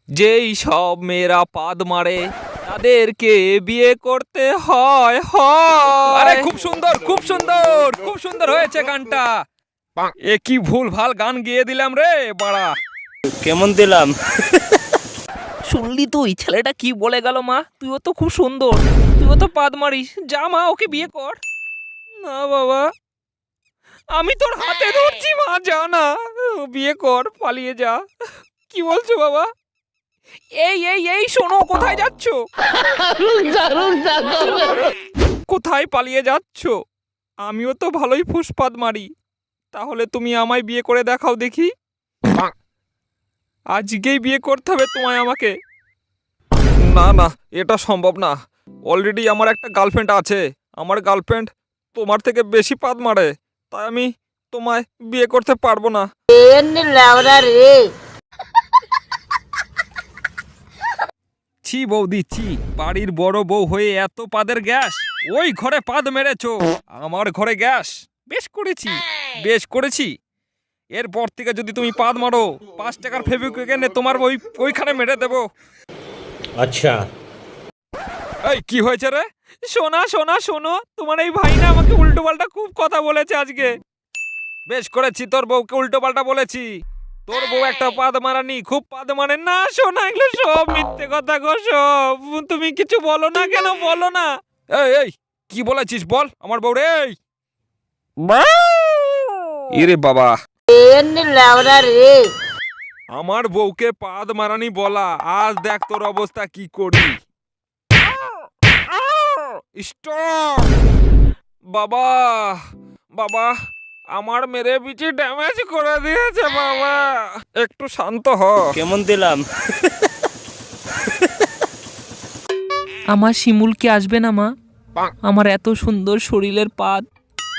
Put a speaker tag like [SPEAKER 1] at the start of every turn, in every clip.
[SPEAKER 1] যেই সব মেয়েরা পাদ মারে তাদেরকে বিয়ে করতে হয় হয়। আরে খুব সুন্দর খুব সুন্দর খুব সুন্দর হয়েছে গানটা। এ কি ভুল ভাল গান গেয়ে দিলাম রে বাড়া।
[SPEAKER 2] কেমন দিলাম?
[SPEAKER 1] শুনলি তুই ছেলেটা কি বলে গেল? মা তুইও তো খুব সুন্দর, তুইও তো পাদ মারিস, যা মা ওকে বিয়ে কর। না বাবা, আমি তোর হাতে ধরছি মা, যা না, বিয়ে কর, পালিয়ে যা। কি বলছো বাবা? এই এই এই শোনো, কোথায় যাচ্ছ? কোথায় পালিয়ে যাচ্ছ? আমিও তো ভালোই ফুসপাদ মারি, তাহলে তুমি আমায় বিয়ে করে দেখাও দেখি। আজকেই বিয়ে করতে হবে তোমায় আমাকে। না না, এটা সম্ভব না। অলরেডি আমার একটা গার্লফ্রেন্ড আছে, আমার গার্লফ্রেন্ড তোমার থেকে বেশি পাদ মারে, তাই আমি তোমায় বিয়ে করতে পারবো না। ছি বৌদি ছি, বাড়ির বড় বউ হয়ে এত পাদের গ্যাস। ওই ঘরে পাদ মেরেছো, আমার ঘরে গ্যাস। বেশ করেছি বেশ করেছি। এরপর থেকে যদি তুমি পাদ মারো, 5 টাকার ফেভিকুইক এনে তোমার ওইখানে মেরে দেবো।
[SPEAKER 2] আচ্ছা।
[SPEAKER 1] এই কি হয়েছে রে? শোনা শোনা শোনো, তোমার এই ভাই না আমাকে উল্টো পাল্টা খুব কথা বলেছে আজকে। বেশ করেছি, তোর বউকে উল্টো পাল্টা বলেছি। তোর বউ একটা পাদ মারানি, খুব পাদ মারে না। শোনা, এগুলো সব মিথ্যে কথা গো সব। তুমি কিছু বলো না কেন, বলো না। এই এই কি বলেছিস বল আমার বউ রে। ইরে বাবা, আমার বউকে পাদ মারানি বলা, আজ দেখ তোর অবস্থা কি করি। স্টপ বাবা, বাবা আমার মেরে পিছে ড্যামেজ করে দিয়েছে বাবা, একটু শান্ত হ।
[SPEAKER 2] কেমন দিলাম?
[SPEAKER 1] আমার শিমুল কি আসবে না মা? আমার এত সুন্দর শরীরের পাদ,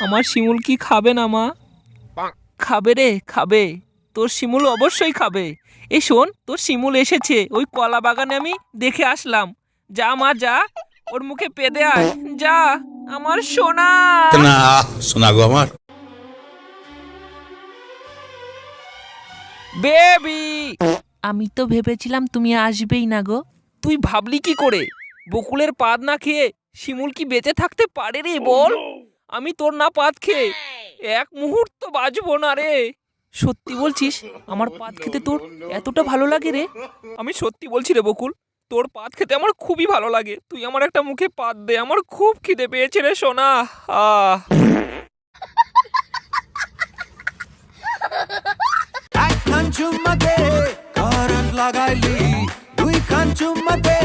[SPEAKER 1] আমার শিমুল কি খাবে না মা? খাবে রে খাবে, তোর শিমুল অবশ্যই খাবে। এই শোন, তোর শিমুল এসেছে, ওই কলা বাগানে আমি দেখে আসলাম। যা মা যা, ওর মুখে পেদে আয়, যা আমার সোনা।
[SPEAKER 3] না শোনা গো আমার।
[SPEAKER 1] বেবি, আমি তো ভেবেছিলাম তুমি আসবেই না গো। তুই ভাবলি কি করে? বকুলের পাদ না খেয়ে শিমুল কি বেঁচে থাকতে পারে রে বল? আমি তোর না পাদ খেয়ে এক মুহূর্ত বাঁচবো না রে। সত্যি বলছিস? আমার পাদ খেতে তোর এতটা ভালো লাগে রে? আমি সত্যি বলছি রে বকুল, তোর পাদ খেতে আমার খুবই ভালো লাগে। তুই আমার একটা মুখে পাদ দে, আমার খুব খিদে পেয়েছে রে সোনা। আহ
[SPEAKER 4] এক খান চুম্মাতে কারণ লাগাইলি, দুই খান চুম্মাতে